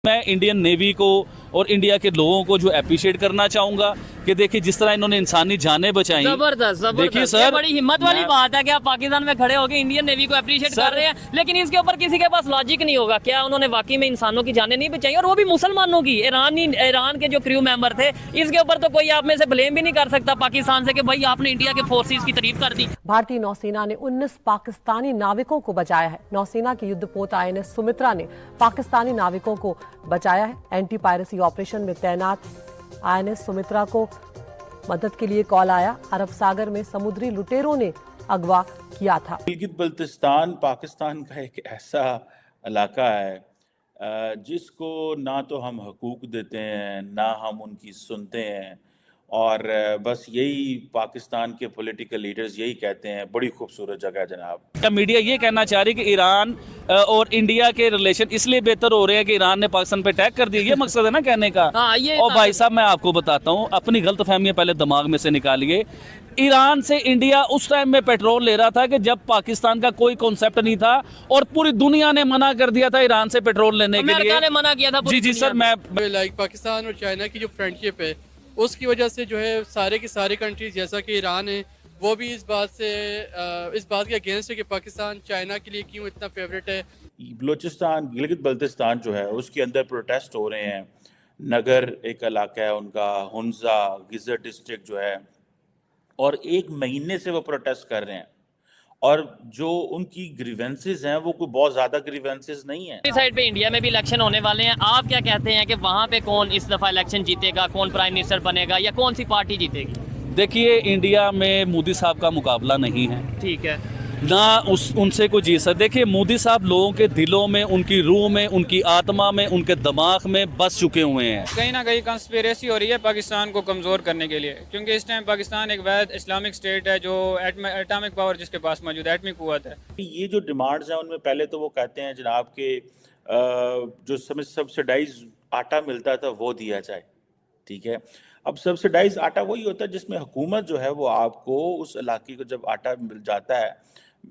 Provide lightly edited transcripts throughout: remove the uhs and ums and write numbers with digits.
मैं Indian navy को और इंडिया के लोगों को जो अप्रिशिएट करना चाहूंगा कि देखिए जिस तरह इन्होंने इंसानी जानें बचाई। जबरदस्त देखिए जबरदस्त, सर, ये बड़ी हिम्मत वाली बात है कि आप पाकिस्तान में खड़े होकर इंडियन नेवी को अप्रिशिएट कर रहे हैं, लेकिन इसके ऊपर किसी के पास लॉजिक नहीं होगा। क्या उन्होंने वाकई में इंसानों की जानें नहीं बचाई, और वो भी मुसलमानों की? ईरान के जो क्रू मेंबर थे, इसके ऊपर तो कोई आप में से ब्लेम भी नहीं कर सकता पाकिस्तान से कि भाई आपने इंडिया के फोर्सेस की तारीफ कर दी। भारतीय नौसेना ने 19 पाकिस्तानी नाविकों को बचाया है। नौसेना की युद्धपोत INS सुमित्रा ने पाकिस्तानी नाविकों को बचाया है। एंटी पायरेसी ऑपरेशन में तैनात INS सुमित्रा को मदद के लिए कॉल आया। अरब सागर में समुद्री लुटेरों ने अगवा किया था। गिलगित बल्तिस्तान पाकिस्तान का एक ऐसा इलाका है जिसको ना तो हम हकूक देते हैं, ना हम उनकी सुनते हैं, और बस यही पाकिस्तान के पॉलिटिकल लीडर्स यही कहते हैं, बड़ी खूबसूरत जगह है जनाब। क्या मीडिया ये कहना चाह रही है कि ईरान और इंडिया के रिलेशन इसलिए बेहतर हो रहे हैं कि ईरान ने पाकिस्तान पे अटैक कर दिया? ये मकसद है ना कहने का। और भाई साहब मैं आपको बताता हूँ, अपनी गलत फहमियां पहले दिमाग में से निकालिए। ईरान से इंडिया उस टाइम में पेट्रोल ले रहा था कि जब पाकिस्तान का कोई कॉन्सेप्ट नहीं था, और पूरी दुनिया ने मना कर दिया था ईरान से पेट्रोल लेने के लिए। ने मना किया था। जी सर, मैं पाकिस्तान और चाइना की जो फ्रेंडशिप है उसकी वजह से जो है सारे की सारी कंट्रीज जैसा कि ईरान है वो भी इस बात के अगेंस्ट है कि पाकिस्तान चाइना के लिए क्यों इतना फेवरेट है। बलूचिस्तान गिलगित बल्तिस्तान जो है उसके अंदर प्रोटेस्ट हो रहे हैं। नगर एक इलाका है उनका, हुंजा गिजर डिस्ट्रिक्ट जो है, और 1 महीने से वो प्रोटेस्ट कर रहे हैं, और जो उनकी ग्रीवेंसेस हैं वो कोई बहुत ज्यादा ग्रीवेंसेस नहीं है। इस साइड पे इंडिया में भी इलेक्शन होने वाले हैं, आप क्या कहते हैं कि वहाँ पे कौन इस दफा इलेक्शन जीतेगा, कौन प्राइम मिनिस्टर बनेगा, या कौन सी पार्टी जीतेगी? देखिए, इंडिया में मोदी साहब का मुकाबला नहीं है, ठीक है ना उनसे कोई जीत सकता। देखिए मोदी साहब लोगों के दिलों में, उनकी रूह में, उनकी आत्मा में, उनके दिमाग में बस चुके हुए हैं। कहीं ना कहीं कंस्पिरेसी हो रही है पाकिस्तान को कमज़ोर करने के लिए, क्योंकि इस टाइम पाकिस्तान एक वैध इस्लामिक स्टेट है जो एटॉमिक पावर जिसके पास मौजूद है, एटॉमिक कुव्वत है। ये जो डिमांड्स हैं उनमें पहले तो वो कहते हैं जनाब के जो सब्सिडाइज आटा मिलता था वो दिया जाए, ठीक है। अब सब्सिडाइज आटा वही होता है जिसमें हुकूमत जो है वो आपको उस इलाके को जब आटा मिल जाता है,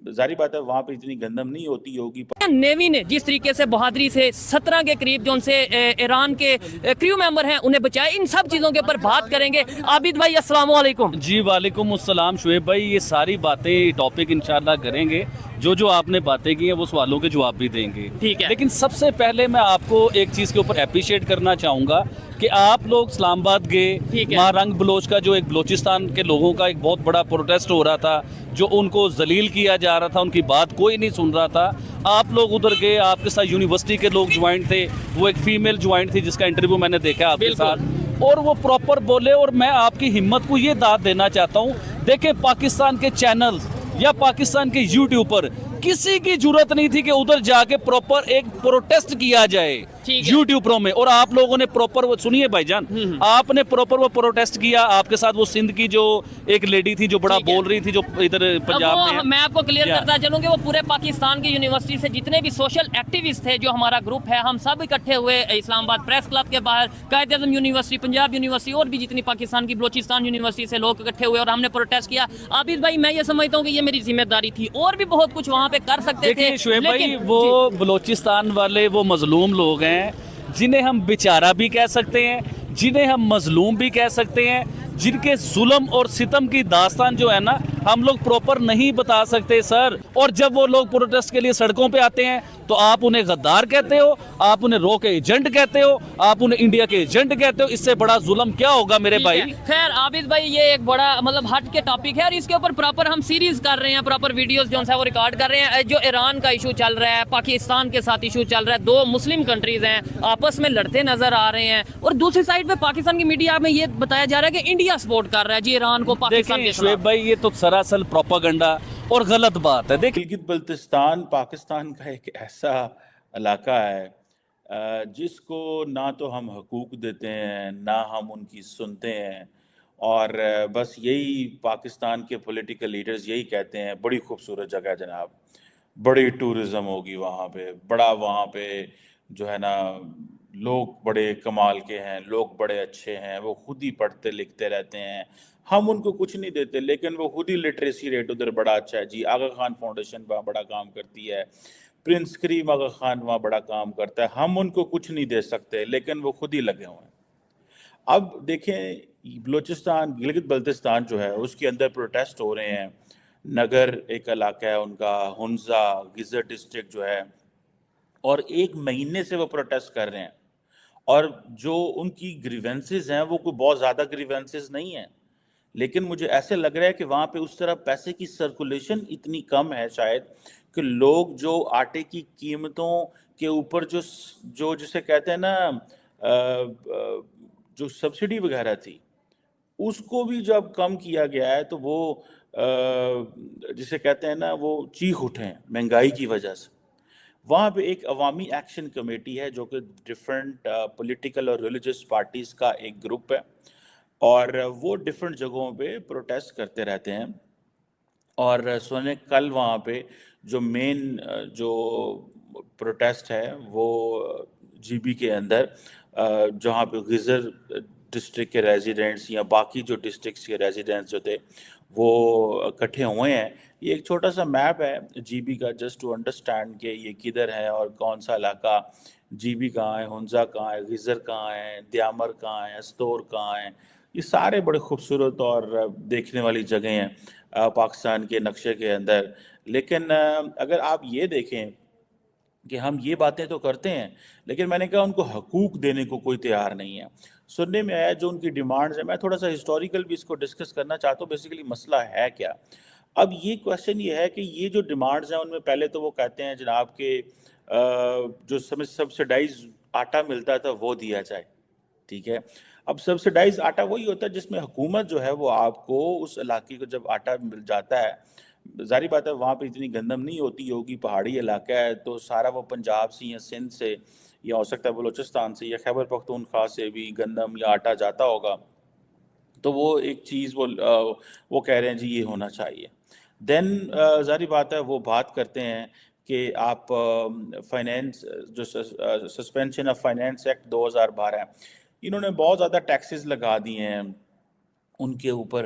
जारी बात है वहाँ पे इतनी गंदम नहीं होती होगी। नेवी ने जिस तरीके से बहादुरी से 17 के करीब जो उनसे ईरान के क्रू मेंबर हैं उन्हें बचाए, इन सब चीजों के ऊपर बात करेंगे। आबिद भाई अस्सलाम वालेकुम। जी वालेकुम अस्सलाम शुएब भाई, ये सारी बातें टॉपिक इंशाल्लाह करेंगे। जो आपने बातें की हैं वो सवालों के जवाब भी देंगे, ठीक है। लेकिन सबसे पहले मैं आपको एक चीज़ के ऊपर अप्रिशिएट करना चाहूँगा कि आप लोग इस्लामाबाद गए, वहाँ रंग बलोच का जो एक बलोचिस्तान के लोगों का एक बहुत बड़ा प्रोटेस्ट हो रहा था, जो उनको जलील किया जा रहा था, उनकी बात कोई नहीं सुन रहा था। आप लोग उधर गए, आपके साथ यूनिवर्सिटी के लोग ज्वाइंट थे, वो एक फीमेल ज्वाइंट थी जिसका इंटरव्यू मैंने देखा आपके साथ, और वो प्रॉपर बोले। और मैं आपकी हिम्मत को ये दाद देना चाहता हूँ, देखें पाकिस्तान के चैनल्स या पाकिस्तान के यूट्यूब पर किसी की जरूरत नहीं थी कि उधर जाके प्रॉपर एक प्रोटेस्ट किया जाए यूट्यूबरों में, और आप लोगों ने प्रॉपर वो सुनिए भाईजान, आपने प्रॉपर वो प्रोटेस्ट किया। आपके साथ वो सिंध की जो एक लेडी थी जो बड़ा बोल रही थी, जो इधर पंजाब में, मैं आपको क्लियर करता चलूं कि वो पूरे पाकिस्तान की यूनिवर्सिटी से जितने भी सोशल एक्टिविस्ट थे, जो हमारा ग्रुप है, हम सब इकट्ठे हुए इस्लामाबाद प्रेस क्लब के बाहर, कायद-ए-आज़म यूनिवर्सिटी, पंजाब यूनिवर्सिटी, और भी जितनी पाकिस्तान की बलोचिस्तान यूनिवर्सिटी से लोग इकट्ठे हुए और हमने प्रोटेस्ट किया। आबिद भाई मैं ये समझता हूँ कि ये मेरी जिम्मेदारी थी, और भी बहुत कुछ वहाँ पे कर सकते थे। शुएब भाई, वो बलोचिस्तान वाले वो मजलूम लोग हैं जिन्हें हम बेचारा भी कह सकते हैं, जिन्हें हम मजलूम भी कह सकते हैं, जिनके जुल्म और सितम की दास्तान जो है ना हम लोग प्रॉपर नहीं बता सकते सर। और जब वो लोग प्रोटेस्ट के लिए सड़कों पे आते हैं तो आप उन्हें गद्दार कहते हो, आप उन्हें रो के एजेंट कहते हो, आप उन्हें इंडिया के एजेंट कहते हो। इससे बड़ा जुल्म क्या होगा मेरे भाई? खैर आबिद भाई, ये एक बड़ा मतलब हट के टॉपिक है, और इसके ऊपर प्रॉपर हम सीरीज कर रहे हैं, प्रॉपर वीडियोस जो है वो रिकॉर्ड कर रहे हैं। जो ईरान का इशू चल रहा है, पाकिस्तान के साथ इशू चल रहा है, 2 मुस्लिम कंट्रीज हैं आपस में लड़ते नजर आ रहे हैं, और दूसरी साइड पे पाकिस्तान की मीडिया में ये बताया जा रहा है कि इंडिया सपोर्ट कर रहा है जी ईरान को पाकिस्तान के शुएब भाई, ये तो सरासर प्रोपेगेंडा और गलत बात है। देखिए गिलगित बल्तिस्तान पाकिस्तान का एक ऐसा इलाका है जिसको ना तो हम हकूक देते हैं, ना हम उनकी सुनते हैं, और बस यही पाकिस्तान के पॉलिटिकल लीडर्स यही कहते हैं, बड़ी खूबसूरत जगह है जनाब, बड़ी टूरिज्म होगी वहाँ पे, बड़ा वहाँ पे जो है ना लोग बड़े कमाल के हैं, लोग बड़े अच्छे हैं, वो खुद ही पढ़ते लिखते रहते हैं, हम उनको कुछ नहीं देते, लेकिन वो खुद ही लिटरेसी रेट उधर बड़ा अच्छा है जी। आगा खान फाउंडेशन बड़ा काम करती है, प्रिंस करीम आगा खान वहाँ बड़ा काम करता है, हम उनको कुछ नहीं दे सकते, लेकिन वो खुद ही लगे हुए हैं। अब देखें बलूचिस्तान, गिलगित बल्तिस्तान जो है उसके अंदर प्रोटेस्ट हो रहे हैं। नगर एक इलाका है उनका, हुंजा गिजर डिस्ट्रिक्ट जो है, और 1 महीने से वो प्रोटेस्ट कर रहे हैं। और जो उनकी ग्रीवेंसेस हैं वो कोई बहुत ज़्यादा ग्रीवेंसेस नहीं हैं, लेकिन मुझे ऐसे लग रहा है कि वहाँ पे उस तरह पैसे की सर्कुलेशन इतनी कम है शायद कि लोग जो आटे की कीमतों के ऊपर जो जिसे कहते हैं ना जो सब्सिडी वगैरह थी, उसको भी जब कम किया गया है तो वो जिसे कहते हैं ना वो चीख उठे हैं महंगाई की वजह से। वहाँ पे एक अवामी एक्शन कमेटी है जो कि डिफरेंट पॉलिटिकल और रिलीजियस पार्टीज़ का एक ग्रुप है, और वो डिफरेंट जगहों पे प्रोटेस्ट करते रहते हैं। और सुने कल वहाँ पे जो मेन जो प्रोटेस्ट है वो जीबी के अंदर जहाँ पे गिजर डिस्ट्रिक्ट के रेजिडेंट्स या बाकी जो डिस्ट्रिक्ट्स के रेजिडेंट्स जो थे वो इकट्ठे हुए हैं। ये एक छोटा सा मैप है जीबी का, जस्ट टू अंडरस्टैंड कि ये किधर है और कौन सा इलाका, जीबी कहाँ है, हुंजा कहाँ है, गिजर कहाँ है, द्यामर कहाँ है, अस्तोर कहाँ है। ये सारे बड़े खूबसूरत और देखने वाली जगह हैं पाकिस्तान के नक्शे के अंदर। लेकिन अगर आप ये देखें कि हम ये बातें तो करते हैं, लेकिन मैंने कहा उनको हकूक देने को कोई तैयार नहीं है। सुनने में आया जो उनकी डिमांड्स है, मैं थोड़ा सा हिस्टोरिकल भी इसको डिस्कस करना चाहता हूँ, बेसिकली मसला है क्या। अब ये क्वेश्चन ये है कि ये जो डिमांड्स हैं उनमें पहले तो वो कहते हैं जनाब के जो सब्सिडाइज आटा मिलता था वो दिया जाए, ठीक है। अब सब्सिडाइज आटा वही होता है जिसमें हुकूमत जो है वो आपको उस इलाके को जब आटा मिल जाता है, ज़ाहिर बात है वहाँ पे इतनी गंदम नहीं होती होगी, पहाड़ी इलाका है, तो सारा वो पंजाब से या सिंध से या हो सकता है बलूचिस्तान से या खैबर पख्तूनख्वा से भी गंदम या आटा जाता होगा। तो वो एक चीज़ वो कह रहे हैं जी ये होना चाहिए। देन ज़ाहिर बात है वो बात करते हैं कि आप फाइनेंस जो सस्पेंशन ऑफ फाइनेंस एक्ट 2012 इन्होंने बहुत ज़्यादा टैक्सेस लगा दिए हैं उनके ऊपर।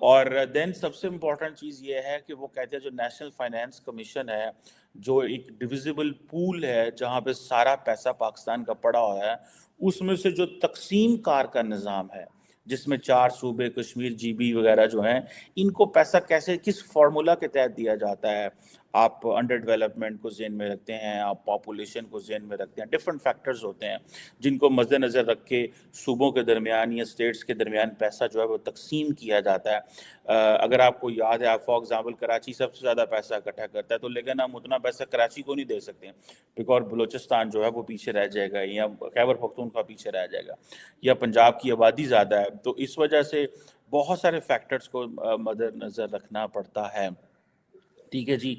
और देन सबसे इम्पॉर्टेंट चीज़ ये है कि वो कहते हैं जो नेशनल फाइनेंस कमीशन है, जो एक डिविजिबल पूल है जहाँ पे सारा पैसा पाकिस्तान का पड़ा हुआ है, उसमें से जो तकसीम कार का निज़ाम है जिसमें 4 सूबे कश्मीर जीबी वगैरह जो हैं, इनको पैसा कैसे किस फार्मूला के तहत दिया जाता है। आप अंडर डेवलपमेंट को ज़हन में रखते हैं, आप पॉपुलेशन को ज़हन में रखते हैं, डिफरेंट फैक्टर्स होते हैं जिनको मद्देनज़र रख के सूबों के दरमियान या स्टेट्स के दरमियान पैसा जो है वो तकसीम किया जाता है। अगर आपको याद है, आप फॉर एग्जांपल कराची सबसे ज़्यादा पैसा इकट्ठा करता है, तो लेकिन हम उतना पैसा कराची को नहीं दे सकते बिकॉज बलूचिस्तान जो है वो पीछे रह जाएगा या खैबर पख्तूनख्वा पीछे रह जाएगा या पंजाब की आबादी ज़्यादा है। तो इस वजह से बहुत सारे फैक्टर्स को मद्देनज़र रखना पड़ता है, ठीक है जी।